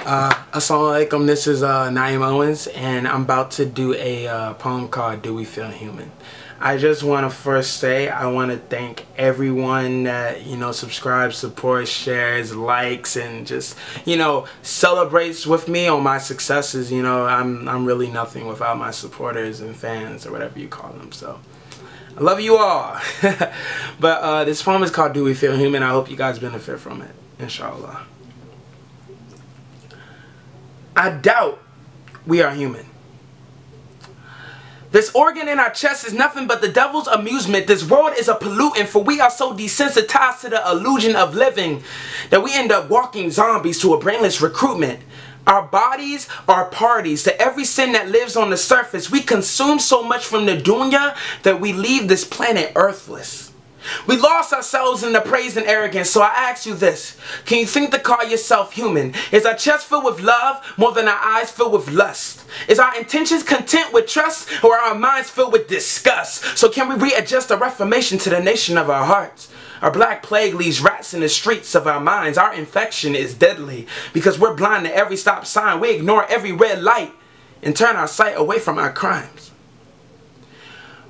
Assalamu alaikum, this is Naim Owens, and I'm about to do a poem called Do We Feel Human? I just want to first say I want to thank everyone that, subscribes, supports, shares, likes, and just, celebrates with me on my successes. I'm really nothing without my supporters and fans, or whatever you call them, so I love you all. But this poem is called Do We Feel Human? I hope you guys benefit from it, inshallah. I doubt we are human. This organ in our chest is nothing but the devil's amusement. This world is a pollutant, for we are so desensitized to the illusion of living that we end up walking zombies to a brainless recruitment. Our bodies are parties to every sin that lives on the surface. We consume so much from the dunya that we leave this planet earthless. We lost ourselves in the praise and arrogance, so I ask you this. Can you think to call yourself human? Is our chest filled with love more than our eyes filled with lust? Is our intentions content with trust, or are our minds filled with disgust? So can we readjust the reformation to the nation of our hearts? Our black plague leaves rats in the streets of our minds. Our infection is deadly because we're blind to every stop sign. We ignore every red light and turn our sight away from our crimes.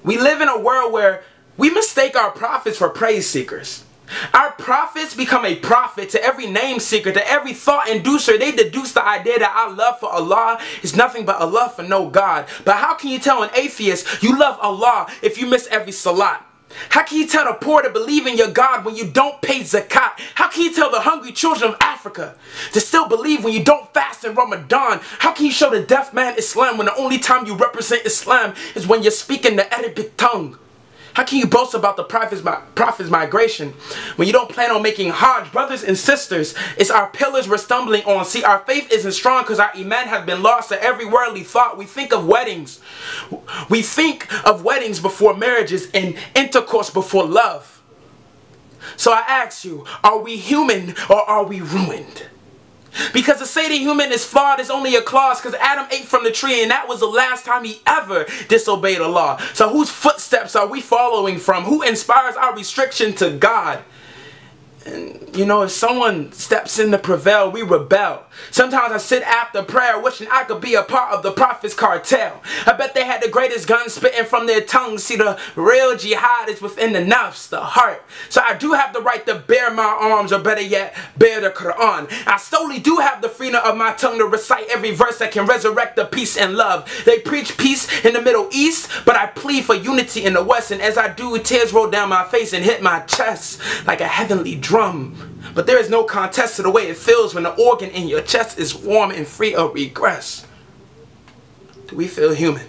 We live in a world where we mistake our prophets for praise seekers. Our prophets become a prophet to every name seeker, to every thought inducer. They deduce the idea that our love for Allah is nothing but a love for no God. But how can you tell an atheist you love Allah if you miss every salat? How can you tell the poor to believe in your God when you don't pay zakat? How can you tell the hungry children of Africa to still believe when you don't fast in Ramadan? How can you show the deaf man Islam when the only time you represent Islam is when you're speaking the Arabic tongue? How can you boast about the prophet's migration when you don't plan on making Hajj? Brothers and sisters, it's our pillars we're stumbling on. See, our faith isn't strong because our iman has been lost to every worldly thought. We think of weddings. We think of weddings before marriages and intercourse before love. So I ask you, are we human or are we ruined? Because to say the human is flawed is only a clause, because Adam ate from the tree and that was the last time he ever disobeyed Allah. So whose footsteps are we following from? Who inspires our restriction to God? And if someone steps in to prevail, we rebel. Sometimes I sit after prayer wishing I could be a part of the prophet's cartel. I bet they had the greatest guns spitting from their tongues. See, the real jihad is within the nafs, the heart. So I do have the right to bear my arms, or better yet, bear the Quran. I solely do have the freedom of my tongue to recite every verse that can resurrect the peace and love. They preach peace in the Middle East, but I plead for unity in the West. And as I do, tears roll down my face and hit my chest like a heavenly drum. But there is no contest to the way it feels when the organ in your chest is warm and free of regress. Do we feel human?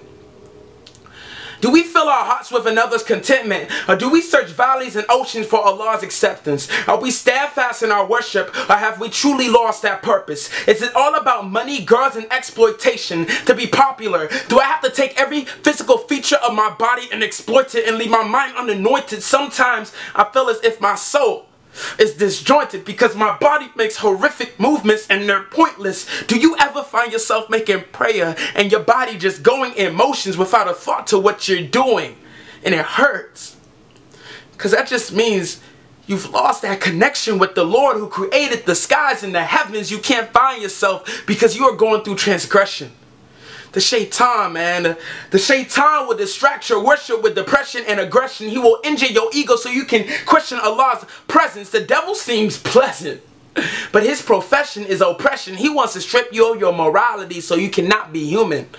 Do we fill our hearts with another's contentment? Or do we search valleys and oceans for Allah's acceptance? Are we steadfast in our worship, or have we truly lost that purpose? Is it all about money, girls, and exploitation to be popular? Do I have to take every physical feature of my body and exploit it and leave my mind unanointed? Sometimes I feel as if my soul is disjointed because my body makes horrific movements and they're pointless. Do you ever find yourself making prayer and your body just going in motions without a thought to what you're doing, and it hurts? Because that just means you've lost that connection with the Lord who created the skies and the heavens. You can't find yourself because you are going through transgression. The shaitan, man. The shaitan will distract your worship with depression and aggression. He will injure your ego so you can question Allah's presence. The devil seems pleasant, but his profession is oppression. He wants to strip you of your morality so you cannot be human.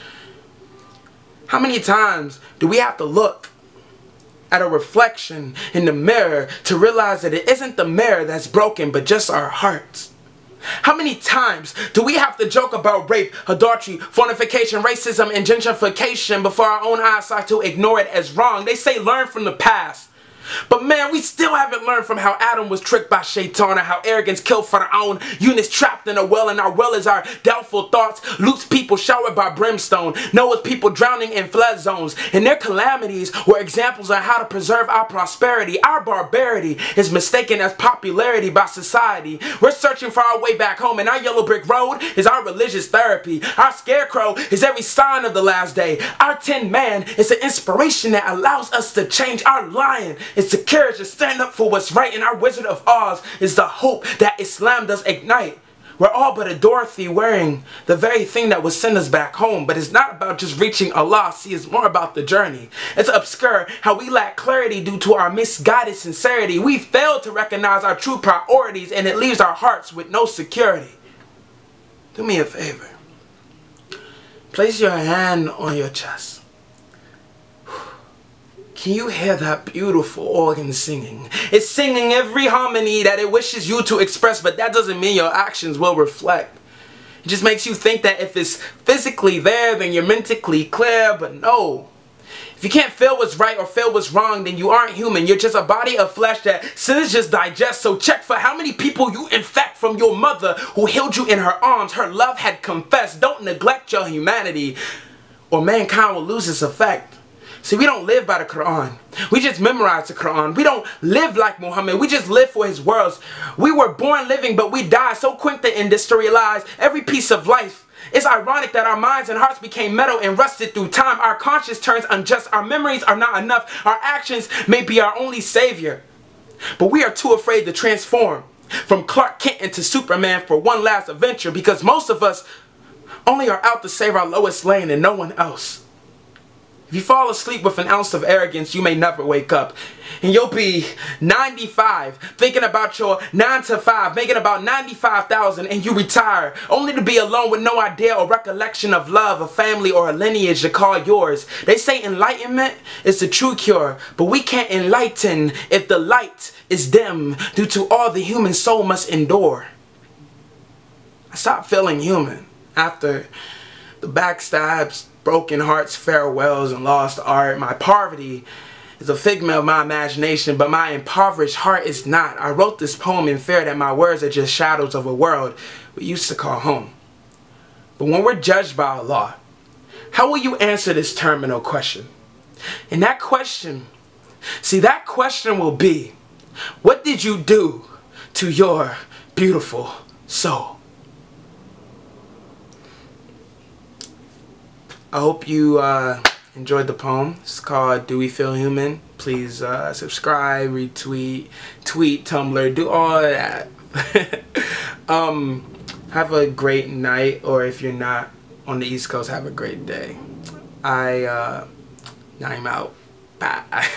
How many times do we have to look at a reflection in the mirror to realize that it isn't the mirror that's broken, but just our hearts? How many times do we have to joke about rape, adultery, fornication, racism, and gentrification before our own eyes start to ignore it as wrong? They say learn from the past. But man, we still haven't learned from how Adam was tricked by Shaitan, or how arrogance killed Pharaoh, Eunice trapped in a well, and our well is our doubtful thoughts, Luke's people showered by brimstone, Noah's people drowning in flood zones, and their calamities were examples on how to preserve our prosperity. Our barbarity is mistaken as popularity by society. We're searching for our way back home, and our yellow brick road is our religious therapy. Our scarecrow is every sign of the last day. Our tin man is the inspiration that allows us to change. Our lion is the courage to stand up for what's right, and our Wizard of Oz is the hope that Islam does ignite. We're all but a Dorothy wearing the very thing that would send us back home. But it's not about just reaching Allah. See, it's more about the journey. It's obscure how we lack clarity due to our misguided sincerity. We fail to recognize our true priorities, and it leaves our hearts with no security. Do me a favor. Place your hand on your chest. Can you hear that beautiful organ singing? It's singing every harmony that it wishes you to express, but that doesn't mean your actions will reflect. It just makes you think that if it's physically there, then you're mentally clear, but no. If you can't feel what's right or feel what's wrong, then you aren't human. You're just a body of flesh that sins just digest. So check for how many people you infect from your mother who held you in her arms. Her love had confessed. Don't neglect your humanity, or mankind will lose its effect. See, we don't live by the Quran. We just memorize the Quran. We don't live like Muhammad. We just live for his words. We were born living, but we die so quick to industrialize every piece of life. It's ironic that our minds and hearts became metal and rusted through time. Our conscience turns unjust. Our memories are not enough. Our actions may be our only savior. But we are too afraid to transform from Clark Kent into Superman for one last adventure, because most of us only are out to save our Lois Lane and no one else. If you fall asleep with an ounce of arrogance, you may never wake up. And you'll be 95, thinking about your 9 to 5, making about 95,000, and you retire, only to be alone with no idea or recollection of love, a family, or a lineage to call yours. They say enlightenment is the true cure, but we can't enlighten if the light is dim due to all the human soul must endure. I stopped feeling human after the backstabs, broken hearts, farewells, and lost art. My poverty is a figment of my imagination, but my impoverished heart is not. I wrote this poem in fear that my words are just shadows of a world we used to call home. But when we're judged by Allah, how will you answer this terminal question? And that question, see, that question will be, what did you do to your beautiful soul? I hope you enjoyed the poem. It's called Do We Feel Human? Please subscribe, retweet, tweet, Tumblr, do all of that. Have a great night, or if you're not on the East Coast, have a great day. Naim out. Bye.